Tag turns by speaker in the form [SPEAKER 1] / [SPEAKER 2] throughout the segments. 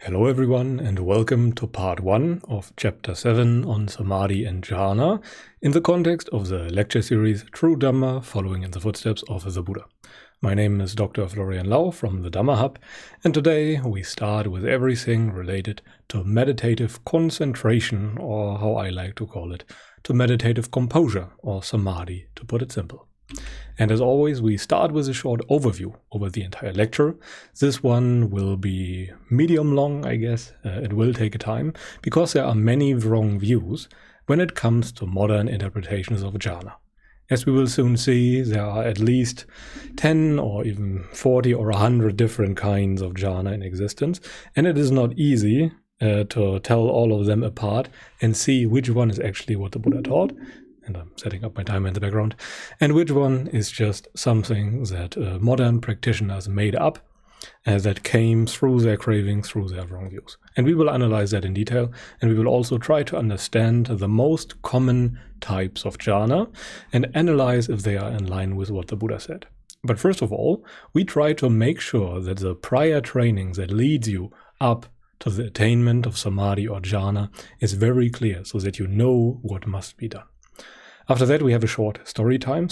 [SPEAKER 1] Hello everyone and welcome to part 1 of chapter 7 on Samadhi and Jhana in the context of the lecture series True Dhamma following in the footsteps of the Buddha. My name is Dr. Florian Lau from the Dhamma Hub, and today we start with everything related to meditative concentration, or how I like to call it, to meditative composure or Samadhi, to put it simple. And as always, we start with a short overview over the entire lecture. This one will be medium long, I guess. It will take a time, because there are many wrong views when it comes to modern interpretations of jhana. As we will soon see, there are at least 10 or even 40 or 100 different kinds of jhana in existence, and it is not easy to tell all of them apart and see which one is actually what the Buddha taught. And I'm setting up my timer in the background, and which one is just something that modern practitioners made up that came through their cravings, through their wrong views. And we will analyze that in detail, and we will also try to understand the most common types of jhana and analyze if they are in line with what the Buddha said. But first of all, we try to make sure that the prior training that leads you up to the attainment of samadhi or jhana is very clear, so that you know what must be done. After that, we have a short story time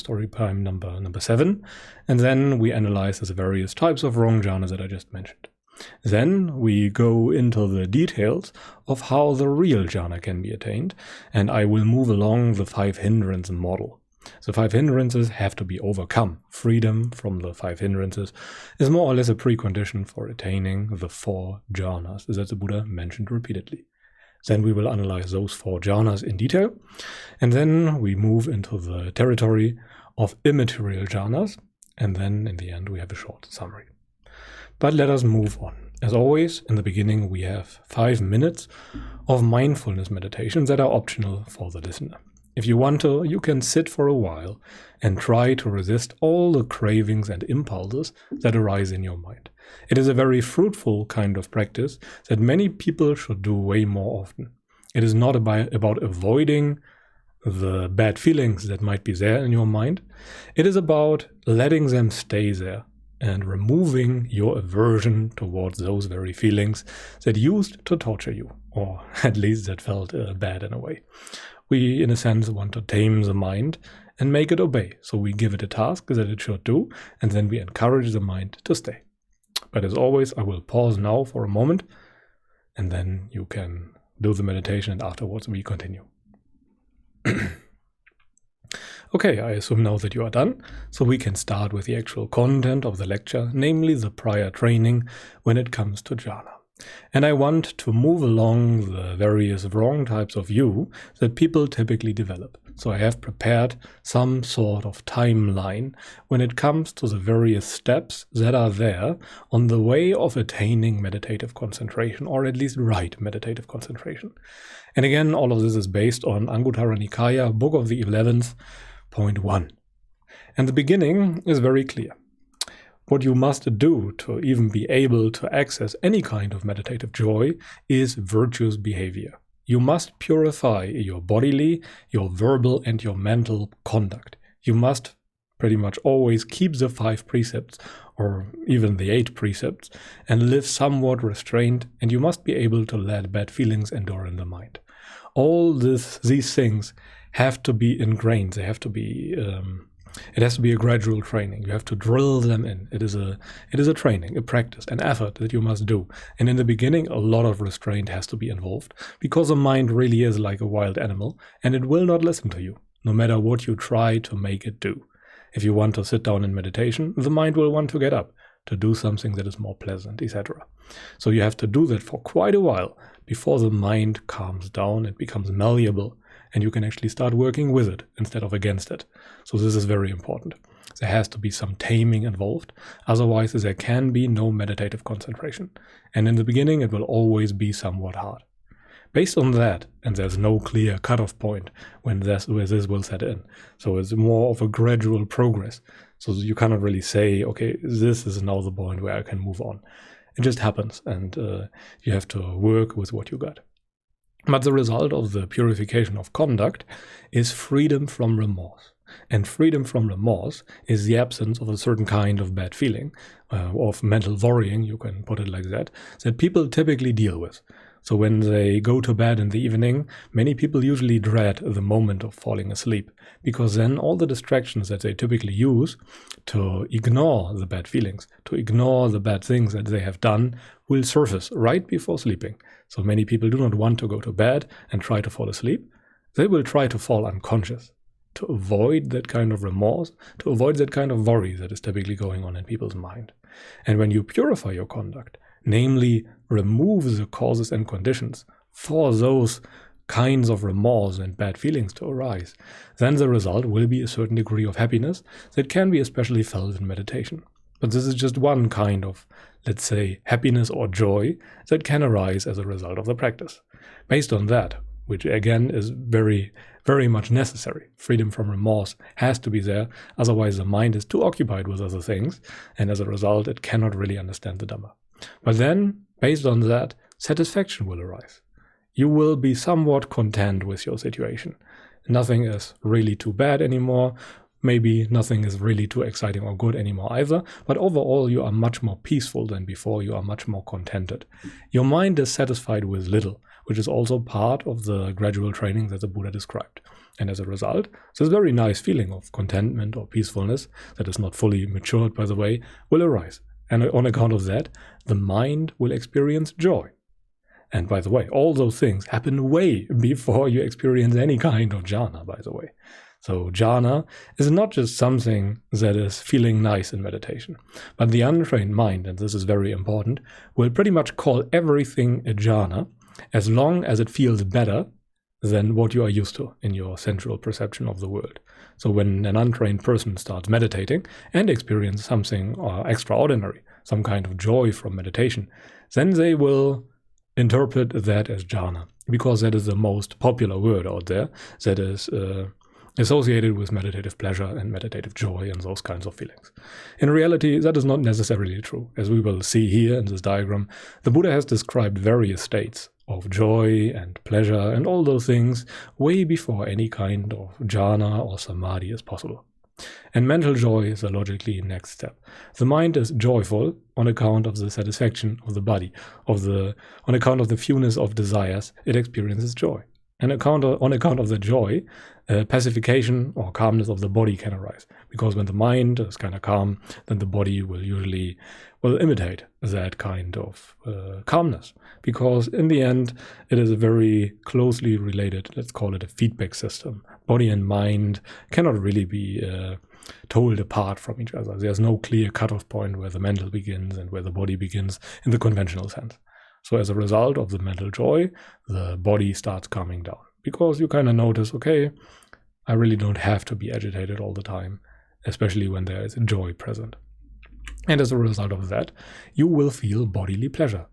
[SPEAKER 1] number 7, and then we analyze the various types of wrong jhana that I just mentioned. Then we go into the details of how the real jhana can be attained, and I will move along the 5 hindrance model. The 5 hindrances have to be overcome. Freedom from the 5 hindrances is more or less a precondition for attaining the 4 jhanas that the Buddha mentioned repeatedly. Then we will analyze those 4 jhanas in detail, and then we move into the territory of immaterial jhanas, and then in the end we have a short summary. But let us move on. As always, in the beginning we have 5 minutes of mindfulness meditation that are optional for the listener. If you want to, you can sit for a while and try to resist all the cravings and impulses that arise in your mind. It is a very fruitful kind of practice that many people should do way more often. It is not about avoiding the bad feelings that might be there in your mind. It is about letting them stay there and removing your aversion towards those very feelings that used to torture you, or at least that felt bad in a way. We, in a sense, want to tame the mind and make it obey. So we give it a task that it should do, and then we encourage the mind to stay. But as always, I will pause now for a moment, and then you can do the meditation, and afterwards we continue. Okay, I assume now that you are done, so we can start with the actual content of the lecture, namely the prior training when it comes to jhana. And I want to move along the various wrong types of view that people typically develop. So I have prepared some sort of timeline when it comes to the various steps that are there on the way of attaining meditative concentration, or at least right meditative concentration. And again, all of this is based on Anguttara Nikaya, Book of the 11th, point 1. And the beginning is very clear. What you must do to even be able to access any kind of meditative joy is virtuous behavior. You must purify your bodily, your verbal, and your mental conduct. You must pretty much always keep the 5 precepts, or even the 8 precepts, and live somewhat restrained, and you must be able to let bad feelings endure in the mind. All these things have to be ingrained. They have to be it has to be a gradual training. You have to drill them in. It is a training, a practice, an effort that you must do. And in the beginning, a lot of restraint has to be involved, because the mind really is like a wild animal, and it will not listen to you, no matter what you try to make it do. If you want to sit down in meditation, the mind will want to get up, to do something that is more pleasant, etc. So you have to do that for quite a while before the mind calms down and becomes malleable, and you can actually start working with it instead of against it. So this is very important. There has to be some taming involved, otherwise there can be no meditative concentration. And in the beginning it will always be somewhat hard. Based on that, and there's no clear cutoff point where this will set in. So it's more of a gradual progress. So you cannot really say, okay, this is now the point where I can move on. It just happens, and you have to work with what you got. But the result of the purification of conduct is freedom from remorse. And freedom from remorse is the absence of a certain kind of bad feeling, of mental worrying, you can put it like that people typically deal with. So when they go to bed in the evening, many people usually dread the moment of falling asleep, because then all the distractions that they typically use to ignore the bad feelings, to ignore the bad things that they have done, will surface right before sleeping. So many people do not want to go to bed and try to fall asleep. They will try to fall unconscious to avoid that kind of remorse, to avoid that kind of worry that is typically going on in people's mind. And when you purify your conduct, namely remove the causes and conditions for those kinds of remorse and bad feelings to arise, then the result will be a certain degree of happiness that can be especially felt in meditation. But this is just one kind of, let's say, happiness or joy that can arise as a result of the practice. Based on that, which again is very, very much necessary, freedom from remorse has to be there, otherwise the mind is too occupied with other things, and as a result it cannot really understand the Dhamma. But then, based on that, satisfaction will arise. You will be somewhat content with your situation. Nothing is really too bad anymore. Maybe nothing is really too exciting or good anymore either. But overall, you are much more peaceful than before. You are much more contented. Your mind is satisfied with little, which is also part of the gradual training that the Buddha described. And as a result, this very nice feeling of contentment or peacefulness, that is not fully matured, by the way, will arise. And on account of that, the mind will experience joy. And by the way, all those things happen way before you experience any kind of jhana, by the way. So jhana is not just something that is feeling nice in meditation, but the untrained mind, and this is very important, will pretty much call everything a jhana as long as it feels better than what you are used to in your sensual perception of the world. So when an untrained person starts meditating and experience something extraordinary, some kind of joy from meditation, then they will interpret that as jhana, because that is the most popular word out there that is associated with meditative pleasure and meditative joy and those kinds of feelings. In reality, that is not necessarily true. As we will see here in this diagram, the Buddha has described various states of joy and pleasure and all those things way before any kind of jhana or samadhi is possible. And mental joy is the logically next step. The mind is joyful on account of the satisfaction of the body, on account of the fewness of desires, it experiences joy. And on account of the joy, pacification or calmness of the body can arise. Because when the mind is kind of calm, then the body will usually imitate that kind of calmness. Because in the end, it is a very closely related, let's call it a feedback system. Body and mind cannot really be told apart from each other. There's no clear cutoff point where the mental begins and where the body begins in the conventional sense. So as a result of the mental joy, the body starts calming down. Because you kind of notice, okay, I really don't have to be agitated all the time, especially when there is joy present. And as a result of that, you will feel bodily pleasure.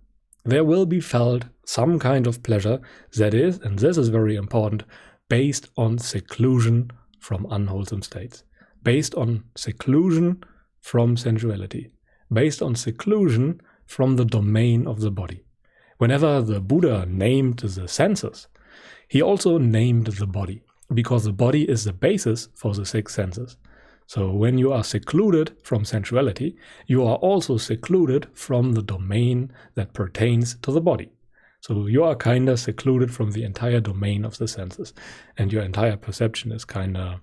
[SPEAKER 1] There will be felt some kind of pleasure that is, and this is very important, based on seclusion from unwholesome states, based on seclusion from sensuality, based on seclusion from the domain of the body. Whenever the Buddha named the senses, he also named the body, because the body is the basis for the six senses. So when you are secluded from sensuality, you are also secluded from the domain that pertains to the body. So you are kind of secluded from the entire domain of the senses, and your entire perception is kind of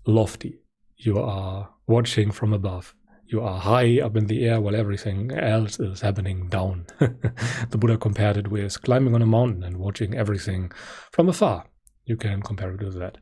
[SPEAKER 1] lofty. You are watching from above. You are high up in the air while everything else is happening down. The Buddha compared it with climbing on a mountain and watching everything from afar. You can compare it with that.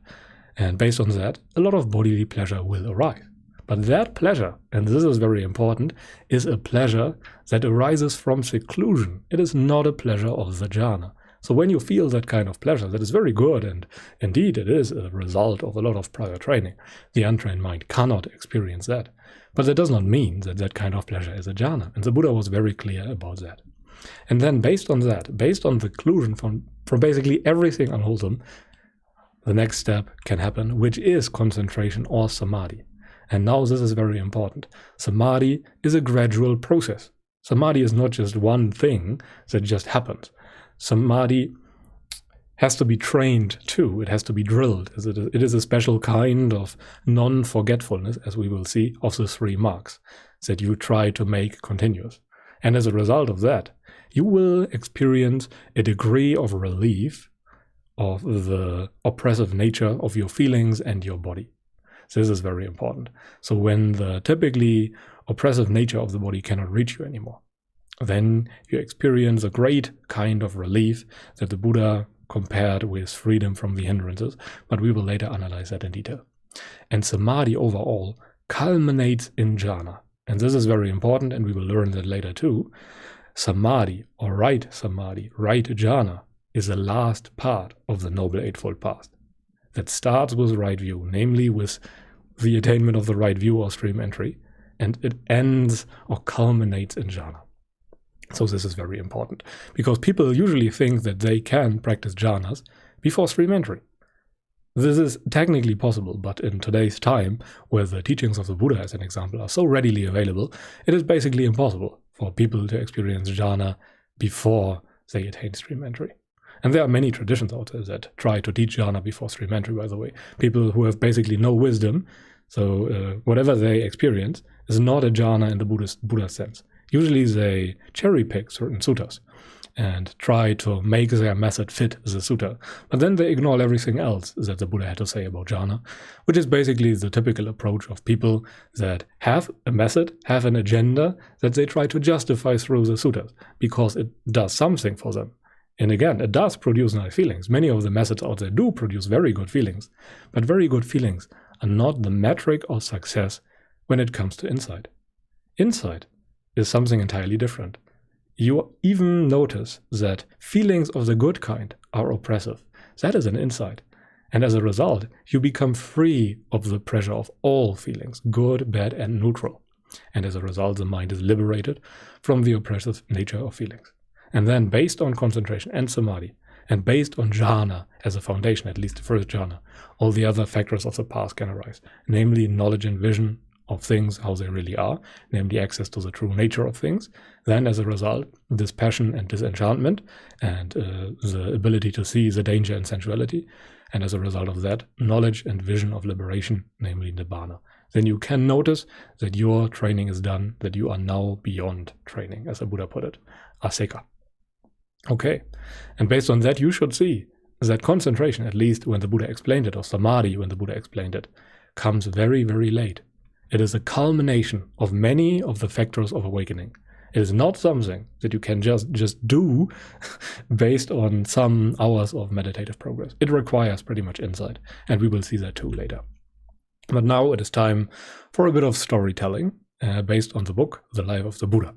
[SPEAKER 1] And based on that, a lot of bodily pleasure will arise. But that pleasure, and this is very important, is a pleasure that arises from seclusion. It is not a pleasure of the jhana. So when you feel that kind of pleasure, that is very good, and indeed it is a result of a lot of prior training. The untrained mind cannot experience that. But that does not mean that that kind of pleasure is a jhana. And the Buddha was very clear about that. And then based on that, based on the seclusion from basically everything unwholesome, the next step can happen, which is concentration or samadhi. And now this is very important. Samadhi is a gradual process. Samadhi is not just one thing that just happens. Samadhi has to be trained too. It has to be drilled. It is a special kind of non-forgetfulness, as we will see, of the 3 marks that you try to make continuous. And as a result of that, you will experience a degree of relief of the oppressive nature of your feelings and your body. So this is very important. So when the typically oppressive nature of the body cannot reach you anymore, then you experience a great kind of relief that the Buddha compared with freedom from the hindrances, but we will later analyze that in detail. And Samadhi overall culminates in Jhana. And this is very important, and we will learn that later too. Samadhi, or right Jhana, is the last part of the Noble Eightfold Path. That starts with right view, namely with the attainment of the right view or stream entry, and it ends or culminates in Jhana. So this is very important, because people usually think that they can practice jhanas before stream entry. This is technically possible, but in today's time, where the teachings of the Buddha, as an example, are so readily available, it is basically impossible for people to experience jhana before they attain stream entry. And there are many traditions out there that try to teach jhana before stream entry, by the way. People who have basically no wisdom, so whatever they experience is not a jhana in the Buddhist sense. Usually they cherry pick certain suttas and try to make their method fit the sutta, but then they ignore everything else that the Buddha had to say about jhana, which is basically the typical approach of people that have a method, have an agenda that they try to justify through the suttas, because it does something for them. And again, it does produce nice feelings. Many of the methods out there do produce very good feelings, but very good feelings are not the metric of success when it comes to insight. Insight is something entirely different. You even notice that feelings of the good kind are oppressive. That is an insight. And as a result, you become free of the pressure of all feelings, good, bad, and neutral. And as a result, the mind is liberated from the oppressive nature of feelings. And then, based on concentration and samadhi, and based on jhana as a foundation, at least the first jhana, all the other factors of the path can arise, namely knowledge and vision of things how they really are, namely access to the true nature of things. Then, as a result, dispassion and disenchantment, and the ability to see the danger in sensuality, and as a result of that, knowledge and vision of liberation, namely nibbana. Then you can notice that your training is done, that you are now beyond training, as the Buddha put it, aseka. Okay, and based on that, you should see that concentration, at least when the Buddha explained it, or samadhi when the Buddha explained it, comes very, very late. It is a culmination of many of the factors of awakening. It is not something that you can just do based on some hours of meditative progress. It requires pretty much insight, and we will see that too later. But now it is time for a bit of storytelling based on the book, The Life of the Buddha.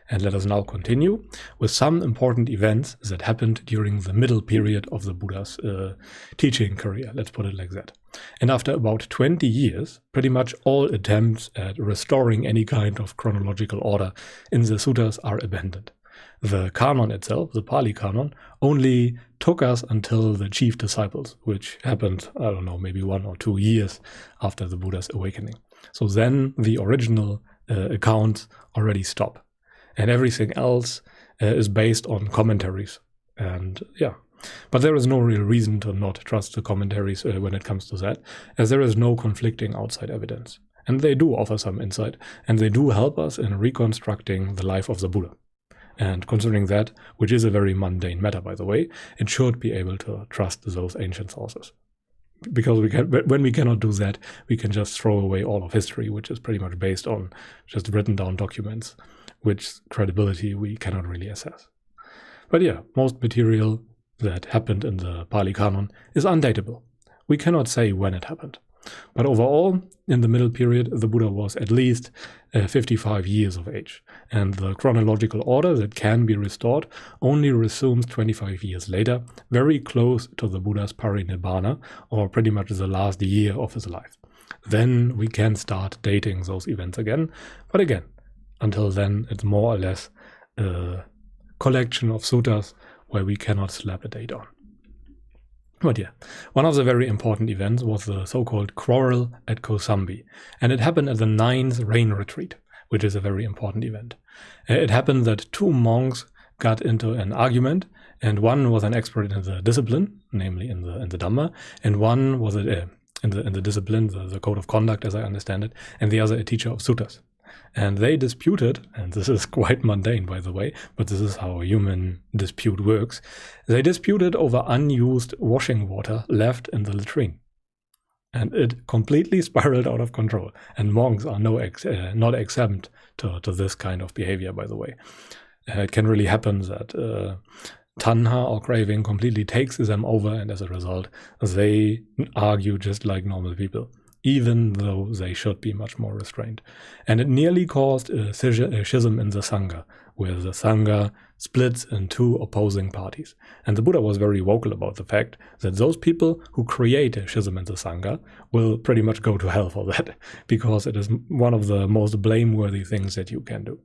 [SPEAKER 1] And let us now continue with some important events that happened during the middle period of the Buddha's teaching career, let's put it like that. And after about 20 years, pretty much all attempts at restoring any kind of chronological order in the suttas are abandoned. The canon itself, the Pali Canon, only took us until the chief disciples, which happened, I don't know, maybe 1 or 2 years after the Buddha's awakening. So then the original accounts already stop. And everything else is based on commentaries. And yeah, but there is no real reason to not trust the commentaries when it comes to that, as there is no conflicting outside evidence. And they do offer some insight, and they do help us in reconstructing the life of the Buddha. And considering that, which is a very mundane matter, by the way, it should be able to trust those ancient sources. Because when we cannot do that, we can just throw away all of history, which is pretty much based on just written down documents, which credibility we cannot really assess. But yeah, most material that happened in the Pali Canon is undateable. We cannot say when it happened. But overall, in the middle period, the Buddha was at least 55 years of age, and the chronological order that can be restored only resumes 25 years later, very close to the Buddha's parinibbana, or pretty much the last year of his life. Then we can start dating those events again, but again, until then, it's more or less a collection of suttas where we cannot slap a date on. But yeah, one of the very important events was the so-called quarrel at Kosambi, and it happened at the 9th rain retreat, which is a very important event. It happened that 2 monks got into an argument, and one was an expert in the discipline, namely in the Dhamma, and one was in the discipline, the code of conduct, as I understand it, and the other a teacher of suttas. And they disputed, and this is quite mundane, by the way, but this is how a human dispute works. They disputed over unused washing water left in the latrine. And it completely spiraled out of control. And monks are not exempt to this kind of behavior, by the way. It can really happen that tanha or craving completely takes them over, and as a result, they argue just like normal people, even though they should be much more restrained. And it nearly caused a schism in the Sangha, where the Sangha splits in two opposing parties. And the Buddha was very vocal about the fact that those people who create a schism in the Sangha will pretty much go to hell for that, because it is one of the most blameworthy things that you can do.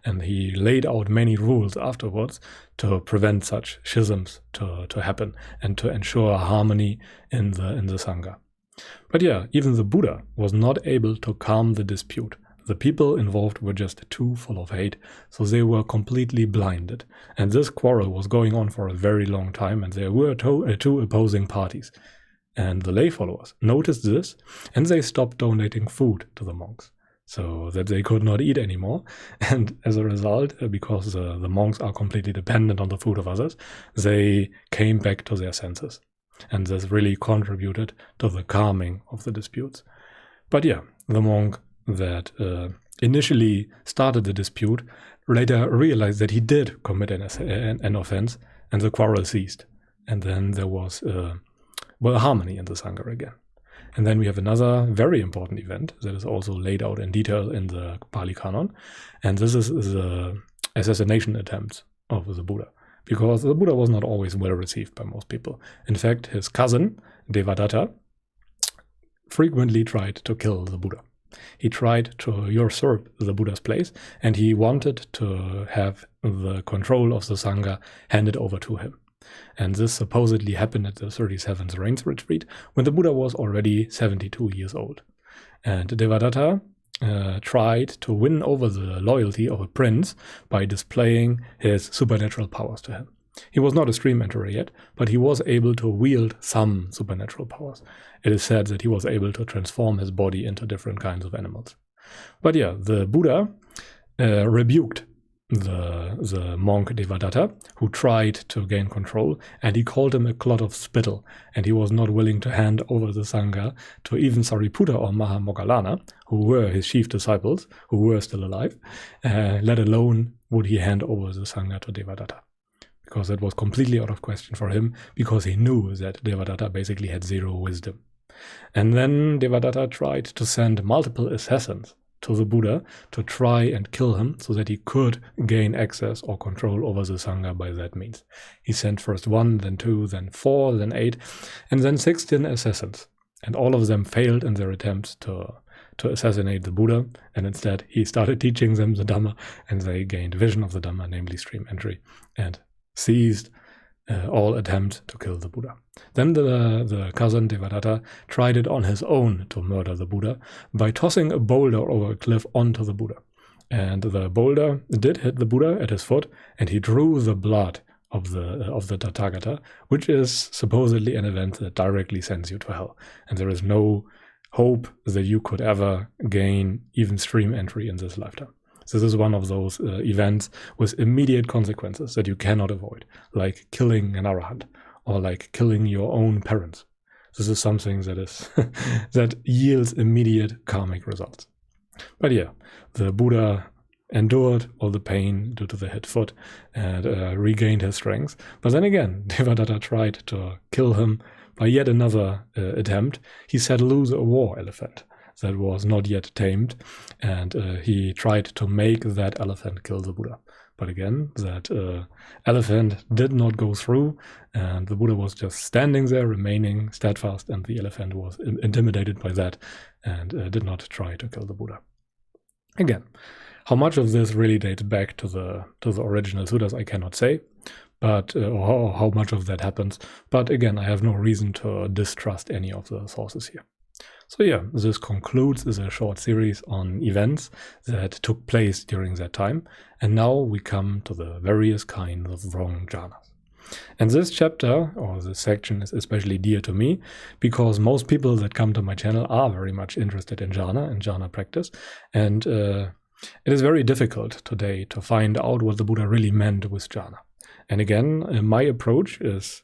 [SPEAKER 1] And he laid out many rules afterwards to prevent such schisms to happen and to ensure harmony in the Sangha. But yeah, even the Buddha was not able to calm the dispute. The people involved were just too full of hate, so they were completely blinded. And this quarrel was going on for a very long time, and there were two opposing parties. And the lay followers noticed this, and they stopped donating food to the monks, so that they could not eat anymore. And as a result, because the monks are completely dependent on the food of others, they came back to their senses. And this really contributed to the calming of the disputes. But yeah, the monk that initially started the dispute later realized that he did commit an offense, and the quarrel ceased. And then there was harmony in the Sangha again. And then we have another very important event that is also laid out in detail in the Pali Canon, and this is the assassination attempt of the Buddha. Because the Buddha was not always well received by most people. In fact, his cousin, Devadatta, frequently tried to kill the Buddha. He tried to usurp the Buddha's place, and he wanted to have the control of the Sangha handed over to him. And this supposedly happened at the 37th Rains Retreat, when the Buddha was already 72 years old. And Devadatta tried to win over the loyalty of a prince by displaying his supernatural powers to him. He was not a stream enterer yet, but he was able to wield some supernatural powers. It is said that he was able to transform his body into different kinds of animals. But yeah, the Buddha rebuked the monk Devadatta, who tried to gain control, and he called him a clot of spittle, and he was not willing to hand over the Sangha to even Sariputta or Mahamoggallana, who were his chief disciples, who were still alive, let alone would he hand over the Sangha to Devadatta. Because that was completely out of question for him, because he knew that Devadatta basically had zero wisdom. And then Devadatta tried to send multiple assassins to the Buddha to try and kill him so that he could gain access or control over the Sangha by that means. He sent first 1, then 2, then 4, then 8, and then 16 assassins. And all of them failed in their attempts to assassinate the Buddha, and instead he started teaching them the Dhamma, and they gained vision of the Dhamma, namely stream entry, and seized all attempts to kill the Buddha. Then the cousin Devadatta tried it on his own to murder the Buddha by tossing a boulder over a cliff onto the Buddha. And the boulder did hit the Buddha at his foot, and he drew the blood of the Tathagata, which is supposedly an event that directly sends you to hell. And there is no hope that you could ever gain even stream entry in this lifetime. This is one of those events with immediate consequences that you cannot avoid, like killing an arahant or like killing your own parents. This is something that is that yields immediate karmic results. But yeah, the Buddha endured all the pain due to the hit foot and regained his strength. But then again, Devadatta tried to kill him by yet another attempt. He set loose a war elephant that was not yet tamed, and he tried to make that elephant kill the Buddha. But again, that elephant did not go through, and the Buddha was just standing there, remaining steadfast, and the elephant was intimidated by that and did not try to kill the Buddha. Again, how much of this really dates back to the original suttas, I cannot say, but or how much of that happens. But again, I have no reason to distrust any of the sources here. So yeah, this concludes the short series on events that took place during that time, and now we come to the various kinds of wrong jhanas. And this chapter, or this section, is especially dear to me because most people that come to my channel are very much interested in jhana and jhana practice, and it is very difficult today to find out what the Buddha really meant with jhana. And again, my approach is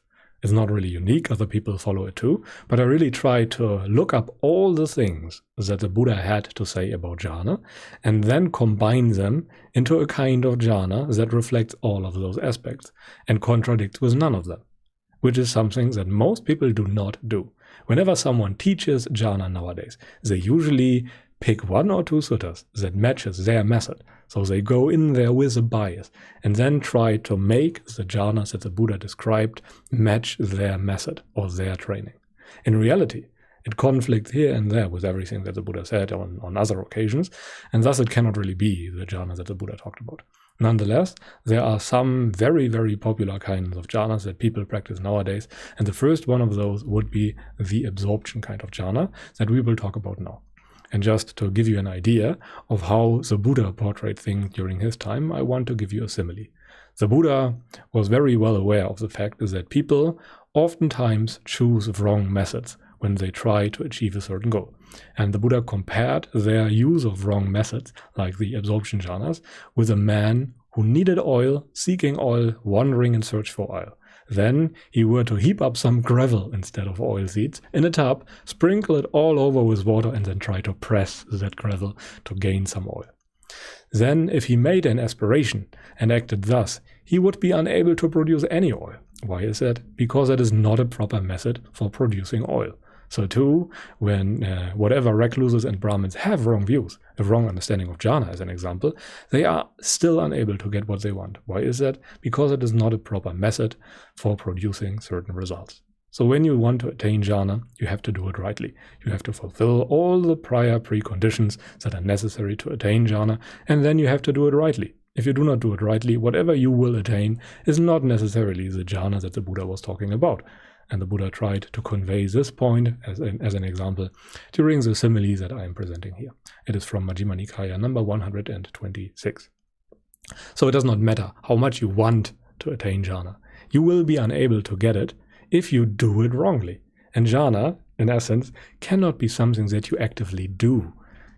[SPEAKER 1] not really unique, other people follow it too, but I really try to look up all the things that the Buddha had to say about jhana and then combine them into a kind of jhana that reflects all of those aspects and contradicts with none of them, which is something that most people do not do. Whenever someone teaches jhana nowadays, they usually pick one or two suttas that matches their method. So they go in there with a bias and then try to make the jhanas that the Buddha described match their method or their training. In reality, it conflicts here and there with everything that the Buddha said on other occasions, and thus it cannot really be the jhanas that the Buddha talked about. Nonetheless, there are some very, very popular kinds of jhanas that people practice nowadays, and the first one of those would be the absorption kind of jhana that we will talk about now. And just to give you an idea of how the Buddha portrayed things during his time, I want to give you a simile. The Buddha was very well aware of the fact that people oftentimes choose wrong methods when they try to achieve a certain goal. And the Buddha compared their use of wrong methods, like the absorption jhanas, with a man who needed oil, seeking oil, wandering in search for oil. Then he were to heap up some gravel instead of oil seeds in a tub, sprinkle it all over with water, and then try to press that gravel to gain some oil. Then, if he made an aspiration and acted thus, he would be unable to produce any oil. Why is that? Because that is not a proper method for producing oil. So too, when whatever recluses and Brahmins have wrong views, a wrong understanding of jhana as an example, they are still unable to get what they want. Why is that? Because it is not a proper method for producing certain results. So when you want to attain jhana, you have to do it rightly. You have to fulfill all the prior preconditions that are necessary to attain jhana, and then you have to do it rightly. If you do not do it rightly, whatever you will attain is not necessarily the jhana that the Buddha was talking about. And the Buddha tried to convey this point as an example during the simile that I am presenting here. It is from Majjhima Nikaya number 126. So it does not matter how much you want to attain jhana. You will be unable to get it if you do it wrongly. And jhana, in essence, cannot be something that you actively do.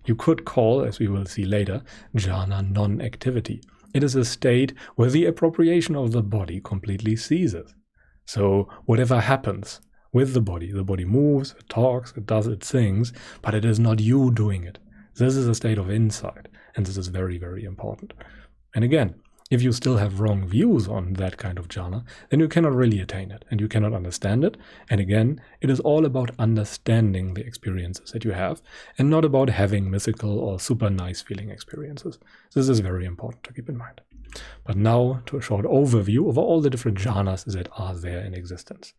[SPEAKER 1] You could call, as we will see later, jhana non-activity. It is a state where the appropriation of the body completely ceases. So whatever happens with the body moves, it talks, it does its things, but it is not you doing it. This is a state of insight, and this is very, very important. And again, if you still have wrong views on that kind of jhana, then you cannot really attain it, and you cannot understand it. And again, it is all about understanding the experiences that you have, and not about having mythical or super nice feeling experiences. This is very important to keep in mind. But now to a short overview of all the different jhanas that are there in existence.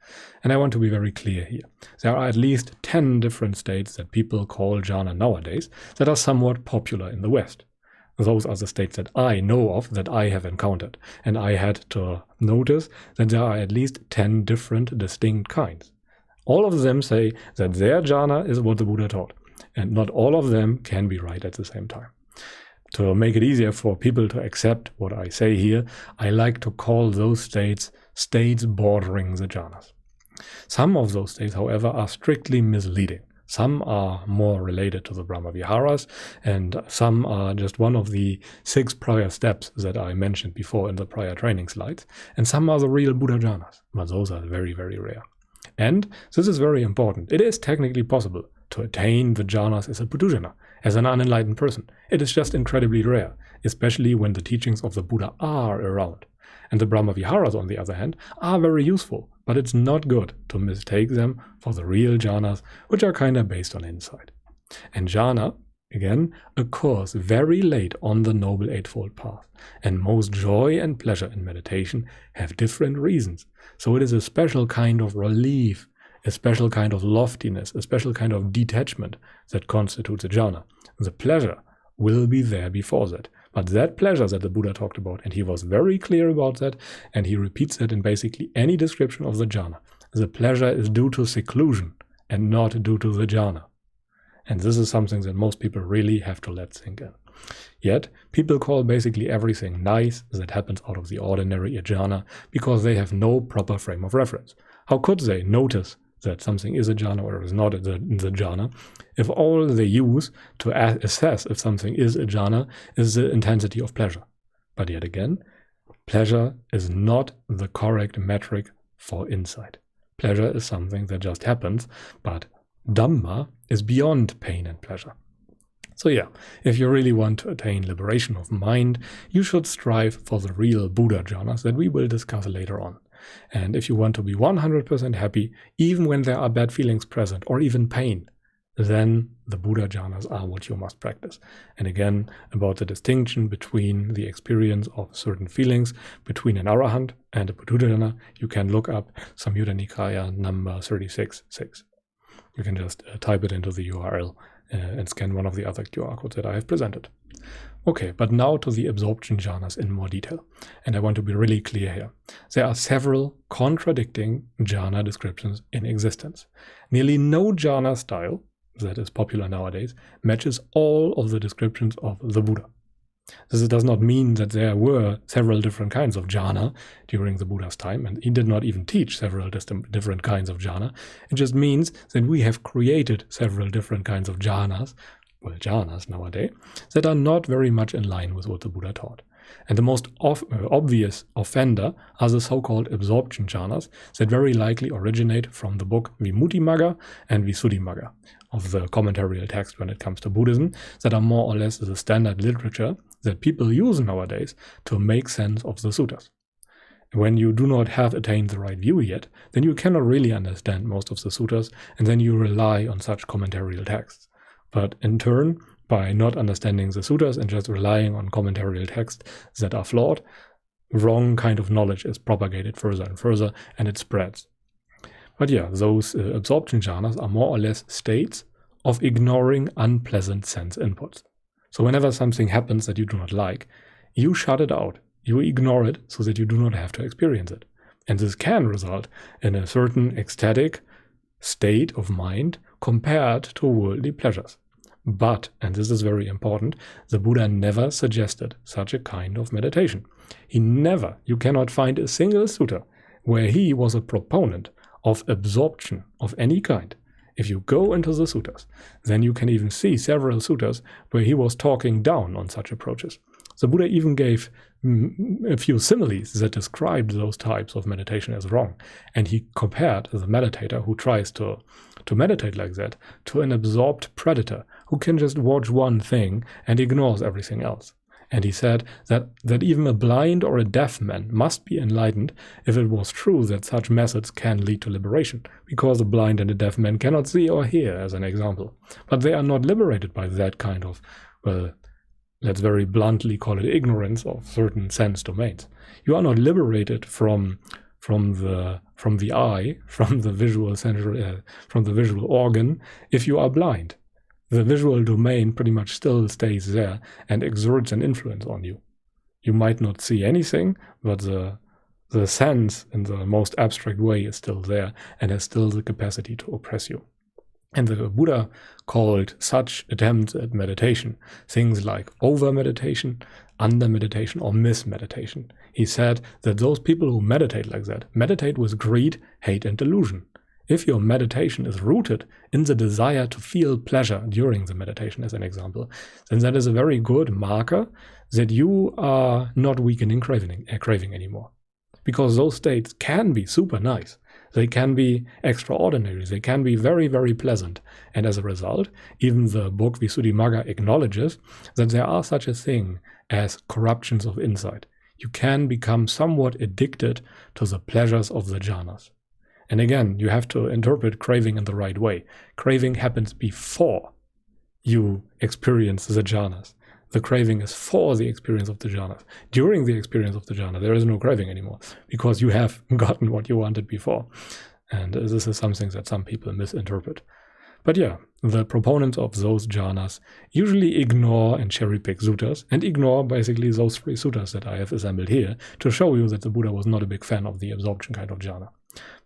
[SPEAKER 1] And I want to be very clear here. There are at least 10 different states that people call jhana nowadays that are somewhat popular in the West. Those are the states that I know of, that I have encountered. And I had to notice that there are at least 10 different distinct kinds. All of them say that their jhana is what the Buddha taught. And not all of them can be right at the same time. To make it easier for people to accept what I say here, I like to call those states bordering the jhanas. Some of those states, however, are strictly misleading. Some are more related to the Brahmaviharas, and some are just one of the 6 prior steps that I mentioned before in the prior training slides, and some are the real Buddha jhanas, but those are very, very rare. And this is very important. It is technically possible to attain the jhanas as a Puthujjana, as an unenlightened person. It is just incredibly rare, especially when the teachings of the Buddha are around. And the Brahmaviharas, on the other hand, are very useful, but it's not good to mistake them for the real jhanas, which are kind of based on insight. And jhana, again, occurs very late on the Noble Eightfold Path, and most joy and pleasure in meditation have different reasons. So it is a special kind of relief, a special kind of loftiness, a special kind of detachment that constitutes a jhana. The pleasure will be there before that. But that pleasure that the Buddha talked about, and he was very clear about that, and he repeats that in basically any description of the jhana. The pleasure is due to seclusion and not due to the jhana. And this is something that most people really have to let sink in. Yet, people call basically everything nice that happens out of the ordinary a jhana because they have no proper frame of reference. How could they notice that something is a jhana or is not the jhana if all they use to assess if something is a jhana is the intensity of pleasure? But yet again, pleasure is not the correct metric for insight. Pleasure is something that just happens, but Dhamma is beyond pain and pleasure. So yeah, if you really want to attain liberation of mind, you should strive for the real Buddha jhanas that we will discuss later on. And if you want to be 100% happy, even when there are bad feelings present or even pain, then the Buddha jhanas are what you must practice. And again, about the distinction between the experience of certain feelings between an arahant and a Puthujjana, you can look up Samyutta Nikaya number 36.6. You can just type it into the URL and scan one of the other QR codes that I have presented. Okay, but now to the absorption jhanas in more detail. And I want to be really clear here. There are several contradicting jhana descriptions in existence. Nearly no jhana style that is popular nowadays matches all of the descriptions of the Buddha. This does not mean that there were several different kinds of jhana during the Buddha's time, and he did not even teach several different kinds of jhana. It just means that we have created several different kinds of jhanas nowadays, that are not very much in line with what the Buddha taught. And the most obvious offender are the so-called absorption jhanas that very likely originate from the book Vimuttimagga and Visuddhimagga of the commentarial text when it comes to Buddhism, that are more or less the standard literature that people use nowadays to make sense of the suttas. When you do not have attained the right view yet, then you cannot really understand most of the suttas, and then you rely on such commentarial texts. But in turn, by not understanding the suttas and just relying on commentarial texts that are flawed, wrong kind of knowledge is propagated further and further, and it spreads. But yeah, those absorption jhanas are more or less states of ignoring unpleasant sense inputs. So whenever something happens that you do not like, you shut it out. You ignore it so that you do not have to experience it. And this can result in a certain ecstatic state of mind compared to worldly pleasures. But, and this is very important, the Buddha never suggested such a kind of meditation. You cannot find a single sutta where he was a proponent of absorption of any kind. If you go into the suttas, then you can even see several suttas where he was talking down on such approaches. The Buddha even gave a few similes that described those types of meditation as wrong, and he compared the meditator who tries to meditate like that to an absorbed predator who can just watch one thing and ignores everything else. And he said that even a blind or a deaf man must be enlightened if it was true that such methods can lead to liberation, because a blind and a deaf man cannot see or hear, as an example. But they are not liberated by that kind of, well, let's very bluntly call it ignorance of certain sense domains. You are not liberated from the eye, from the visual organ, if you are blind. The visual domain pretty much still stays there and exerts an influence on you. You might not see anything, but the sense in the most abstract way is still there and has still the capacity to oppress you. And the Buddha called such attempts at meditation things like over-meditation, under-meditation, or mis-meditation. He said that those people who meditate like that meditate with greed, hate, and delusion. If your meditation is rooted in the desire to feel pleasure during the meditation, as an example, then that is a very good marker that you are not weakening craving anymore. Because those states can be super nice. They can be extraordinary. They can be very, very pleasant. And as a result, even the book Visuddhimagga acknowledges that there are such a thing as corruptions of insight. You can become somewhat addicted to the pleasures of the jhanas. And again, you have to interpret craving in the right way. Craving happens before you experience the jhanas. The craving is for the experience of the jhanas. During the experience of the jhana, there is no craving anymore, because you have gotten what you wanted before. And this is something that some people misinterpret. But yeah, the proponents of those jhanas usually ignore and cherry-pick suttas, and ignore basically those 3 suttas that I have assembled here to show you that the Buddha was not a big fan of the absorption kind of jhana.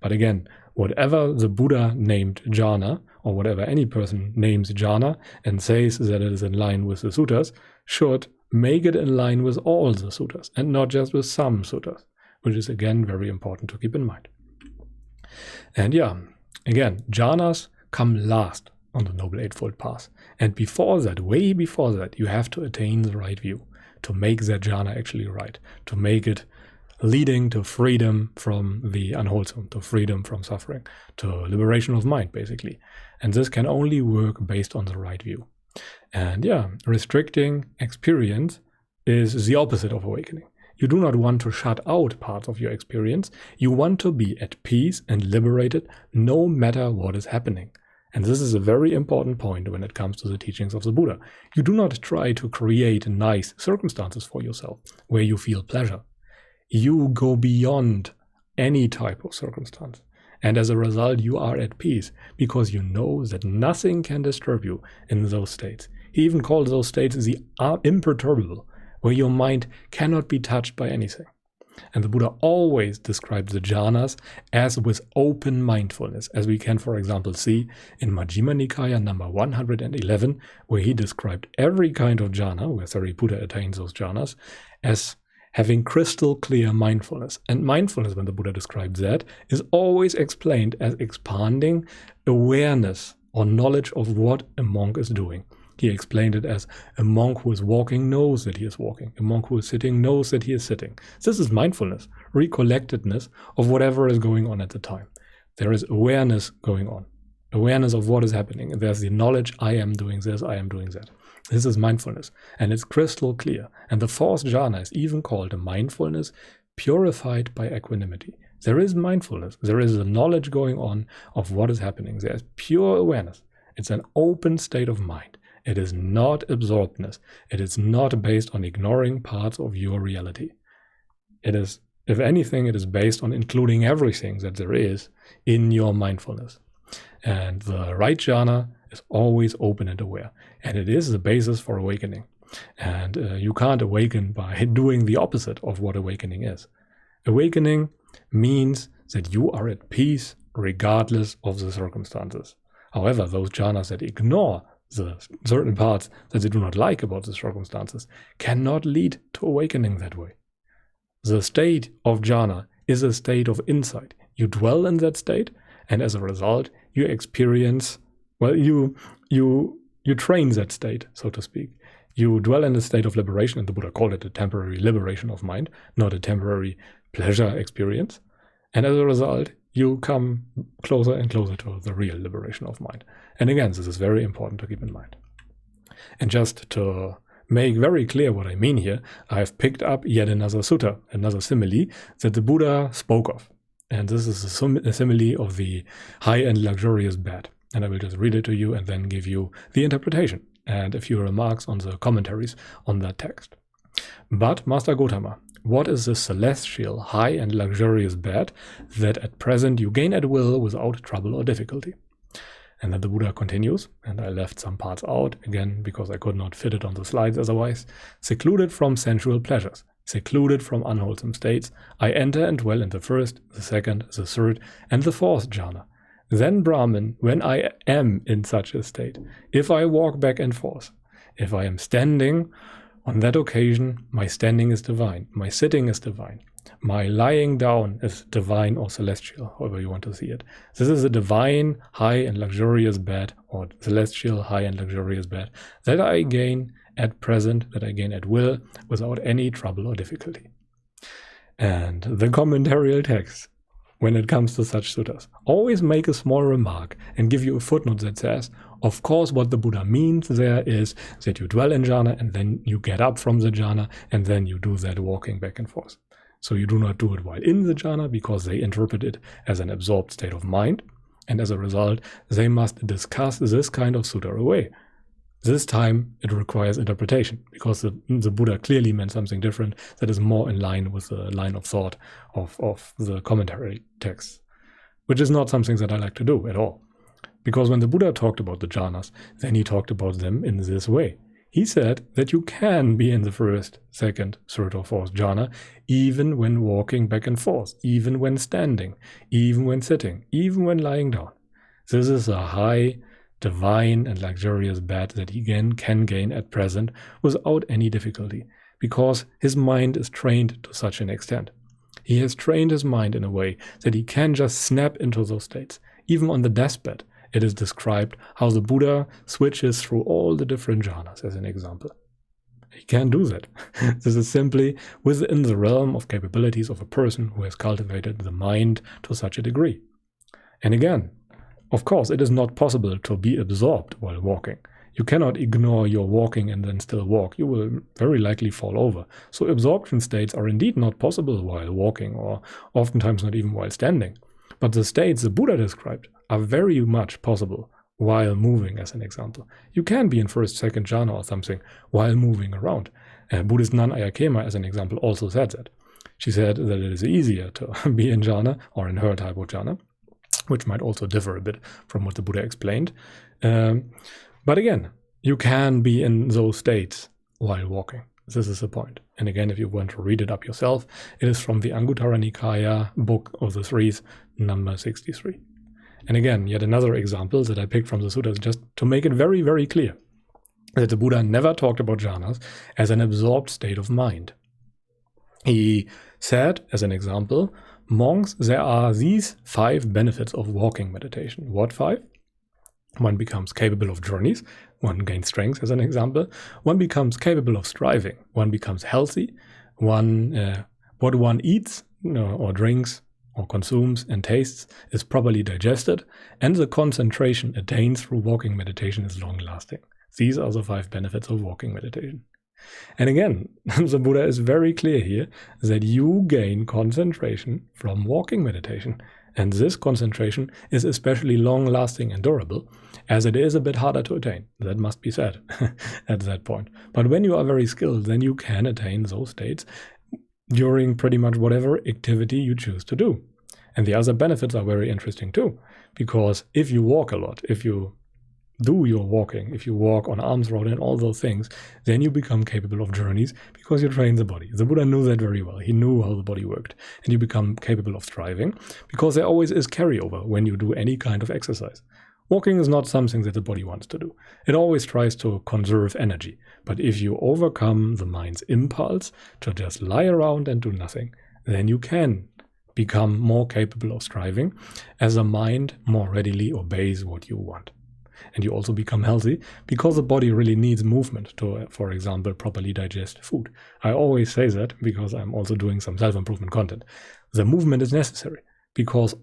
[SPEAKER 1] But again, whatever the Buddha named jhana, or whatever any person names jhana and says that it is in line with the suttas, should make it in line with all the suttas and not just with some suttas, which is again very important to keep in mind. And yeah, again, jhanas come last on the Noble Eightfold Path. And before that, way before that, you have to attain the right view, to make that jhana actually right, to make it leading to freedom from the unwholesome, to freedom from suffering, to liberation of mind, basically. And this can only work based on the right view. And yeah, restricting experience is the opposite of awakening. You do not want to shut out parts of your experience. You want to be at peace and liberated no matter what is happening. And this is a very important point when it comes to the teachings of the Buddha. You do not try to create nice circumstances for yourself where you feel pleasure. You go beyond any type of circumstance. And as a result, you are at peace because you know that nothing can disturb you in those states. He even calls those states the imperturbable, where your mind cannot be touched by anything. And the Buddha always describes the jhanas as with open mindfulness, as we can, for example, see in Majjhima Nikaya number 111, where he described every kind of jhana, where Sariputta attains those jhanas, as having crystal clear mindfulness. And mindfulness, when the Buddha describes that, is always explained as expanding awareness or knowledge of what a monk is doing. He explained it as a monk who is walking knows that he is walking. A monk who is sitting knows that he is sitting. This is mindfulness, recollectedness of whatever is going on at the time. There is awareness going on, awareness of what is happening. And there's the knowledge, I am doing this, I am doing that. This is mindfulness, and it's crystal clear. And the fourth jhana is even called a mindfulness purified by equanimity. There is mindfulness. There is a knowledge going on of what is happening. There is pure awareness. It's an open state of mind. It is not absorbedness. It is not based on ignoring parts of your reality. It is, if anything, it is based on including everything that there is in your mindfulness. And the right jhana is always open and aware. And it is the basis for awakening. And you can't awaken by doing the opposite of what awakening is. Awakening means that you are at peace regardless of the circumstances. However, those jhanas that ignore the certain parts that they do not like about the circumstances cannot lead to awakening that way. The state of jhana is a state of insight. You dwell in that state, and as a result, you experience, well, you train that state, so to speak. You dwell in a state of liberation, and the Buddha called it a temporary liberation of mind, not a temporary pleasure experience. And as a result, you come closer and closer to the real liberation of mind. And again, this is very important to keep in mind. And just to make very clear what I mean here, I have picked up yet another sutta, another simile that the Buddha spoke of. And this is a simile of the high and luxurious bed. And I will just read it to you and then give you the interpretation and a few remarks on the commentaries on that text. But, Master Gotama, what is this celestial, high and luxurious bed that at present you gain at will without trouble or difficulty? And then the Buddha continues, and I left some parts out, again, because I could not fit it on the slides otherwise. Secluded from sensual pleasures, secluded from unwholesome states, I enter and dwell in the first, the second, the third, and the fourth jhana. Then Brahman, when I am in such a state, if I walk back and forth, if I am standing, on that occasion, my standing is divine, my sitting is divine, my lying down is divine or celestial, however you want to see it. This is a divine, high and luxurious bed, or celestial, high and luxurious bed, that I gain at present, that I gain at will, without any trouble or difficulty. And the commentarial text, when it comes to such suttas, always make a small remark and give you a footnote that says, of course, what the Buddha means there is that you dwell in jhana and then you get up from the jhana and then you do that walking back and forth. So you do not do it while in the jhana because they interpret it as an absorbed state of mind. And as a result, they must discuss this kind of sutta away. This time it requires interpretation because the Buddha clearly meant something different that is more in line with the line of thought of the commentary texts, which is not something that I like to do at all. Because when the Buddha talked about the jhanas, then he talked about them in this way. He said that you can be in the first, second, third, or fourth jhana, even when walking back and forth, even when standing, even when sitting, even when lying down. This is a high, divine, and luxurious bed that he can gain at present without any difficulty, because his mind is trained to such an extent. He has trained his mind in a way that he can just snap into those states. Even on the deathbed, it is described how the Buddha switches through all the different jhanas, as an example. He can do that. This is simply within the realm of capabilities of a person who has cultivated the mind to such a degree. And again, of course, it is not possible to be absorbed while walking. You cannot ignore your walking and then still walk. You will very likely fall over. So absorption states are indeed not possible while walking, or oftentimes not even while standing. But the states the Buddha described are very much possible while moving, as an example. You can be in first, second jhana or something while moving around. Buddhist nun Ayakema, as an example, also said that. She said that it is easier to be in jhana, or in her type of jhana, which might also differ a bit from what the Buddha explained. But again, you can be in those states while walking. This is the point. And again, if you want to read it up yourself, it is from the Anguttara Nikaya book of the Threes, number 63. And again, yet another example that I picked from the suttas, just to make it very, very clear that the Buddha never talked about jhanas as an absorbed state of mind. He said, as an example, monks, there are these 5 benefits of walking meditation. What 5? One becomes capable of journeys. One gains strength, as an example. One becomes capable of striving. One becomes healthy. What one eats or drinks or consumes and tastes is properly digested, and the concentration attained through walking meditation is long-lasting. These are the 5 benefits of walking meditation. And again, the Buddha is very clear here that you gain concentration from walking meditation. And this concentration is especially long-lasting and durable, as it is a bit harder to attain. That must be said at that point. But when you are very skilled, then you can attain those states during pretty much whatever activity you choose to do. And the other benefits are very interesting too, because if you walk a lot, if you do your walking, if you walk on alms road and all those things, then you become capable of journeys because you train the body. The Buddha knew that very well. He knew how the body worked. And you become capable of striving because there always is carryover when you do any kind of exercise. Walking is not something that the body wants to do. It always tries to conserve energy. But if you overcome the mind's impulse to just lie around and do nothing, then you can become more capable of striving, as the mind more readily obeys what you want. And you also become healthy because the body really needs movement to, for example, properly digest food. I always say that because I'm also doing some self-improvement content. The movement is necessary because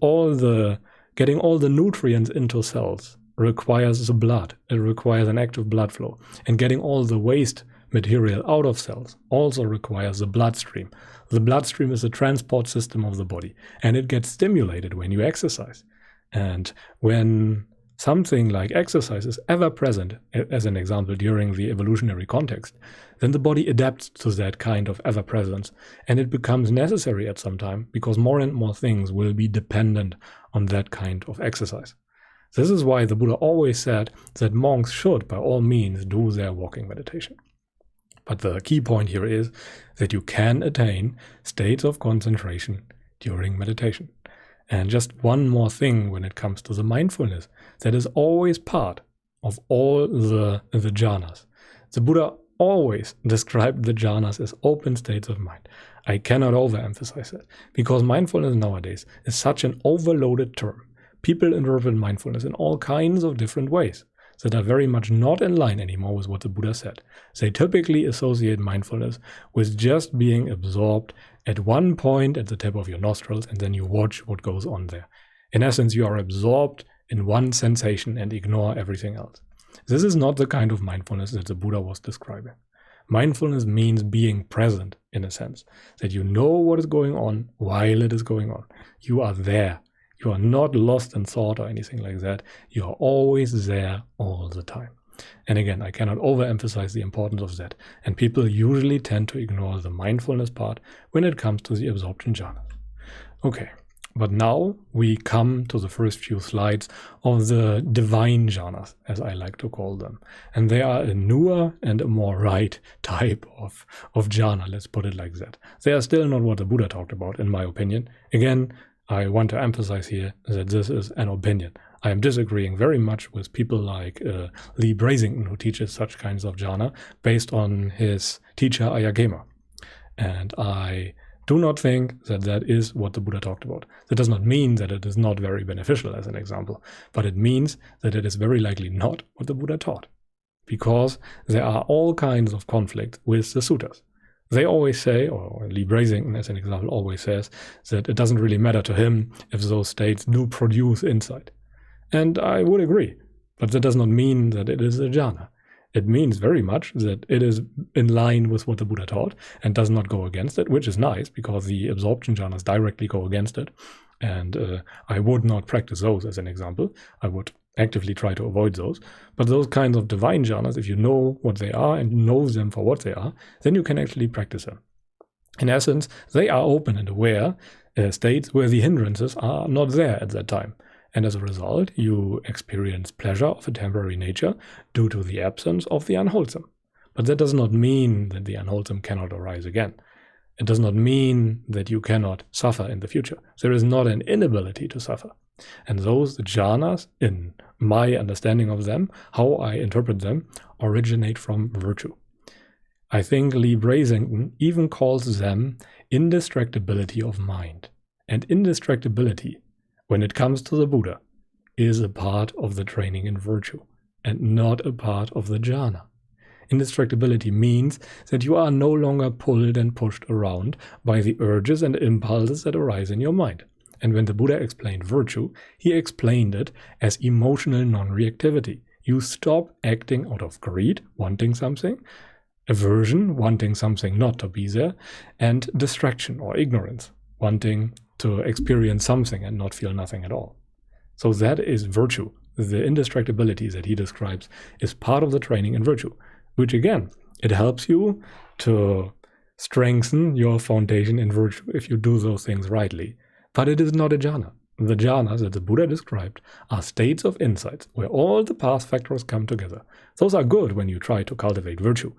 [SPEAKER 1] getting all the nutrients into cells requires the blood. It requires an active blood flow. And getting all the waste material out of cells also requires the bloodstream. The bloodstream is the transport system of the body, and it gets stimulated when you exercise. And when something like exercise is ever present, as an example, during the evolutionary context, then the body adapts to that kind of ever-presence, and it becomes necessary at some time because more and more things will be dependent on that kind of exercise. This is why the Buddha always said that monks should, by all means, do their walking meditation. But the key point here is that you can attain states of concentration during meditation. And just one more thing when it comes to the mindfulness, that is always part of all the jhanas. The Buddha always described the jhanas as open states of mind. I cannot overemphasize that, because mindfulness nowadays is such an overloaded term. People interpret mindfulness in all kinds of different ways that are very much not in line anymore with what the Buddha said. They typically associate mindfulness with just being absorbed at one point at the tip of your nostrils, and then you watch what goes on there. In essence, you are absorbed in one sensation and ignore everything else. This is not the kind of mindfulness that the Buddha was describing. Mindfulness means being present, in a sense, that you know what is going on while it is going on. You are there. You are not lost in thought or anything like that. You are always there all the time. And again, I cannot overemphasize the importance of that. And people usually tend to ignore the mindfulness part when it comes to the absorption jhana. Okay, But now we come to the first few slides of the divine jhanas, as I like to call them. And they are a newer and a more right type of jhana, let's put it like that. They are still not what the Buddha talked about, in my opinion. Again, I want to emphasize here that this is an opinion. I am disagreeing very much with people like 𝘕 who teaches such kinds of jhana based on his teacher Ayakema. And I do not think that that is what the Buddha talked about. That does not mean that it is not very beneficial, as an example, but it means that it is very likely not what the Buddha taught, because there are all kinds of conflicts with the suttas. They always say, or 𝘕 as an example always says, that it doesn't really matter to him if those states do produce insight. And I would agree, but that does not mean that it is a jhana. It means very much that it is in line with what the Buddha taught and does not go against it, which is nice because the absorption jhanas directly go against it. And I would not practice those as an example. I would actively try to avoid those. But those kinds of divine jhanas, if you know what they are and know them for what they are, then you can actually practice them. In essence, they are open and aware states where the hindrances are not there at that time. And as a result, you experience pleasure of a temporary nature due to the absence of the unwholesome. But that does not mean that the unwholesome cannot arise again. It does not mean that you cannot suffer in the future. There is not an inability to suffer. And those jhanas, in my understanding of them, how I interpret them, originate from virtue. I think 𝘕 even calls them indistractability of mind. And indistractability, when it comes to the Buddha, is a part of the training in virtue and not a part of the jhana. Indistractability means that you are no longer pulled and pushed around by the urges and impulses that arise in your mind. And when the Buddha explained virtue, he explained it as emotional non-reactivity. You stop acting out of greed, wanting something, aversion, wanting something not to be there, and distraction or ignorance, wanting to experience something and not feel nothing at all. So that is virtue. The indistractability that he describes is part of the training in virtue, which again, it helps you to strengthen your foundation in virtue if you do those things rightly. But it is not a jhana. The jhanas that the Buddha described are states of insights where all the path factors come together. Those are good when you try to cultivate virtue.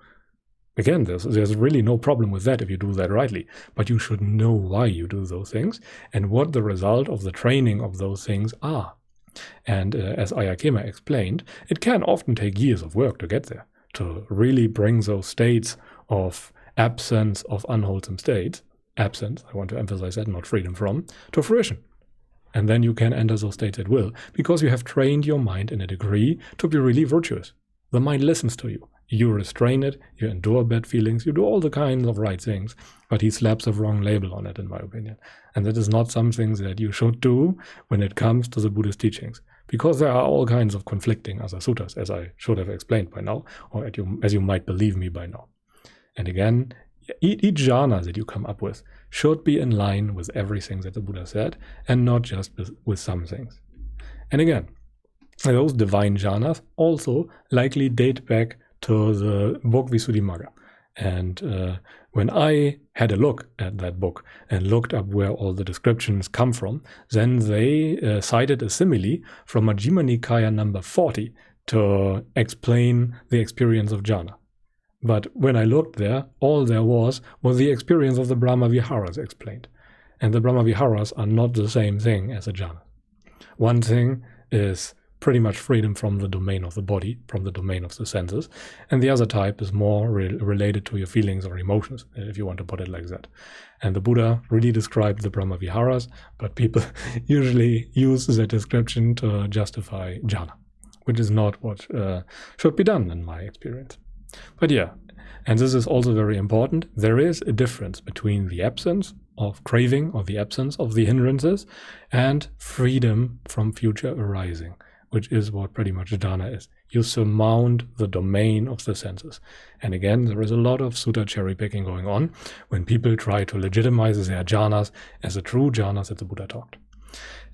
[SPEAKER 1] Again, there's really no problem with that if you do that rightly, but you should know why you do those things and what the result of the training of those things are. And as Ayakema explained, it can often take years of work to get there, to really bring those states of absence of unwholesome states, absence, I want to emphasize that, not freedom from, to fruition. And then you can enter those states at will, because you have trained your mind in a degree to be really virtuous. The mind listens to you. You restrain it, you endure bad feelings, you do all the kinds of right things, but he slaps a wrong label on it, in my opinion. And that is not something that you should do when it comes to the Buddhist teachings, because there are all kinds of conflicting other suttas, as I should have explained by now, or as you might believe me by now. And again, each jhana that you come up with should be in line with everything that the Buddha said, and not just with some things. And again, those divine jhanas also likely date back to the book Visuddhimagga. And when I had a look at that book and looked up where all the descriptions come from, then they cited a simile from Majjhima Nikaya number 40 to explain the experience of jhana. But when I looked there, all there was the experience of the Brahmaviharas explained. And the Brahmaviharas are not the same thing as a jhana. One thing is pretty much freedom from the domain of the body, from the domain of the senses, and the other type is more related to your feelings or emotions, if you want to put it like that. And the Buddha really described the Brahmaviharas, but people usually use that description to justify jhana, which is not what should be done in my experience. But yeah, and this is also very important, there is a difference between the absence of craving or the absence of the hindrances and freedom from future arising, which is what pretty much jhana is. You surmount the domain of the senses. And again, there is a lot of sutta cherry picking going on when people try to legitimize their jhanas as the true jhanas that the Buddha taught.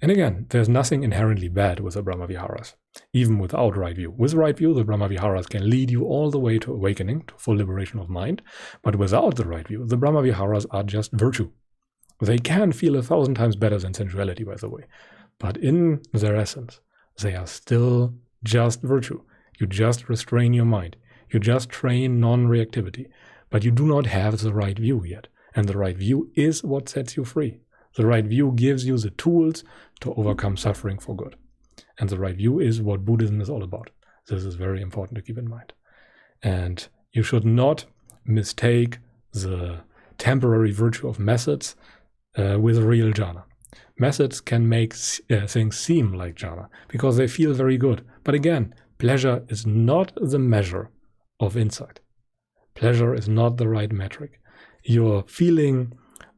[SPEAKER 1] And again, there's nothing inherently bad with the Brahmaviharas, even without right view. With right view, the Brahmaviharas can lead you all the way to awakening, to full liberation of mind. But without the right view, the Brahmaviharas are just virtue. They can feel 1,000 times better than sensuality, by the way. But in their essence, they are still just virtue. You just restrain your mind. You just train non-reactivity. But you do not have the right view yet. And the right view is what sets you free. The right view gives you the tools to overcome suffering for good. And the right view is what Buddhism is all about. This is very important to keep in mind. And you should not mistake the temporary virtue of methods with real jhana. Methods can make things seem like jhana because they feel very good. But again, pleasure is not the measure of insight. Pleasure is not the right metric. Your feeling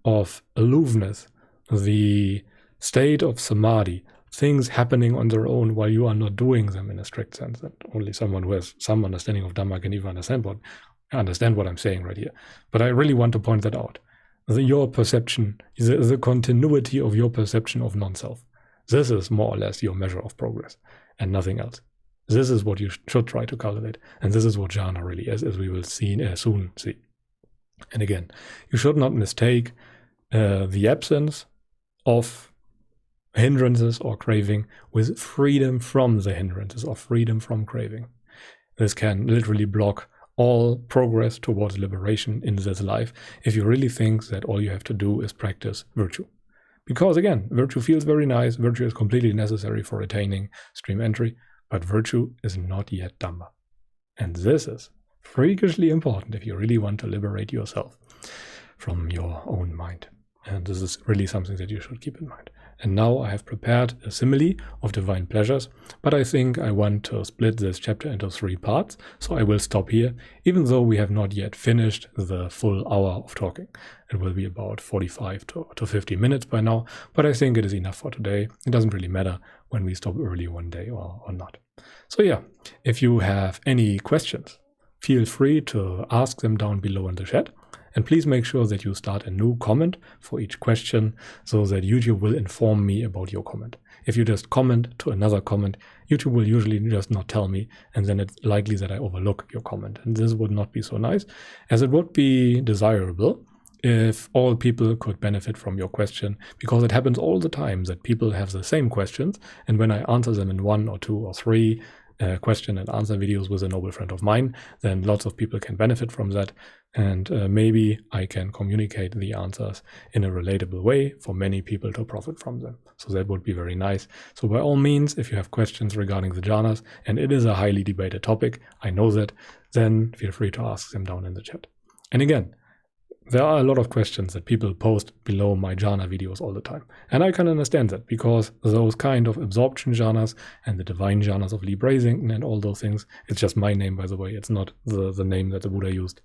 [SPEAKER 1] of aloofness, the state of samadhi, things happening on their own while you are not doing them in a strict sense, and only someone who has some understanding of Dhamma can even understand what I'm saying right here. But I really want to point that out. Your perception, the continuity of your perception of non-self. This is more or less your measure of progress and nothing else. This is what you should try to cultivate. And this is what jhana really is, as we will soon see. And again, you should not mistake the absence of hindrances or craving with freedom from the hindrances or freedom from craving. This can literally block all progress towards liberation in this life if you really think that all you have to do is practice virtue. Because again, virtue feels very nice, virtue is completely necessary for attaining stream entry, but virtue is not yet Dhamma. And this is freakishly important if you really want to liberate yourself from your own mind. And this is really something that you should keep in mind. And now I have prepared a simile of divine pleasures, but I think I want to split this chapter into 3 parts, so I will stop here, even though we have not yet finished the full hour of talking. It will be about 45 to 50 minutes by now, but I think it is enough for today. It doesn't really matter when we stop early one day or not. So yeah, if you have any questions, feel free to ask them down below in the chat. And please make sure that you start a new comment for each question so that YouTube will inform me about your comment. If you just comment to another comment, YouTube will usually just not tell me, and then it's likely that I overlook your comment. And this would not be so nice, as it would be desirable if all people could benefit from your question, because it happens all the time that people have the same questions, and when I answer them in 1 or 2 or 3 question and answer videos with a noble friend of mine, then lots of people can benefit from that, and maybe I can communicate the answers in a relatable way for many people to profit from them. So that would be very nice. So by all means, if you have questions regarding the jhanas, and it is a highly debated topic, I know that, then feel free to ask them down in the chat. And again, there are a lot of questions that people post below my jhana videos all the time. And I can understand that, because those kind of absorption jhanas and the divine jhanas of liberating and all those things, it's just my name, by the way, it's not the name that the Buddha used.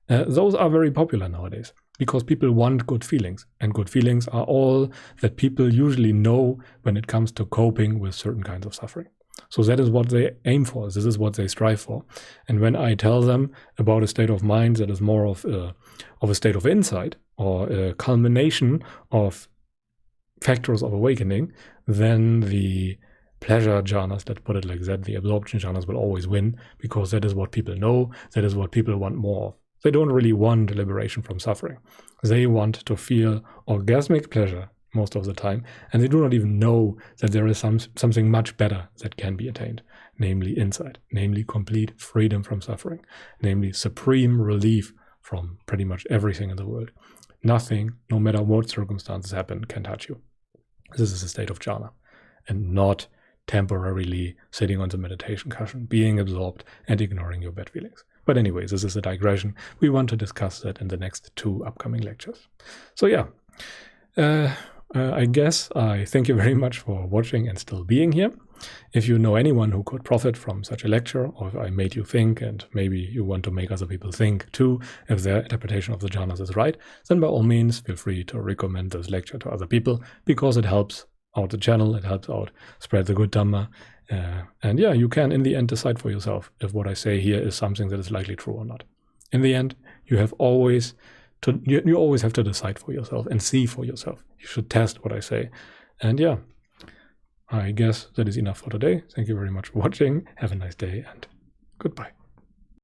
[SPEAKER 1] Those are very popular nowadays, because people want good feelings. And good feelings are all that people usually know when it comes to coping with certain kinds of suffering. So that is what they aim for. This is what they strive for. And when I tell them about a state of mind that is more of a state of insight, or a culmination of factors of awakening, then the pleasure jhanas, let's put it like that, the absorption jhanas will always win, because that is what people know, that is what people want more of. They don't really want liberation from suffering. They want to feel orgasmic pleasure most of the time, and they do not even know that there is something much better that can be attained, namely insight, namely complete freedom from suffering, namely supreme relief from pretty much everything in the world. Nothing, no matter what circumstances happen, can touch you. This is a state of jhana, and not temporarily sitting on the meditation cushion, being absorbed and ignoring your bad feelings. But anyways, this is a digression. We want to discuss that in the next 2 upcoming lectures. So yeah, I guess I thank you very much for watching and still being here. If you know anyone who could profit from such a lecture, or if I made you think, and maybe you want to make other people think too, if their interpretation of the jhanas is right, then by all means feel free to recommend this lecture to other people, because it helps out the channel, it helps out spread the good Dhamma. And yeah, you can in the end decide for yourself if what I say here is something that is likely true or not. In the end, you always have to decide for yourself and see for yourself. You should test what I say. And yeah, I guess that is enough for today. Thank you very much for watching. Have a nice day and goodbye.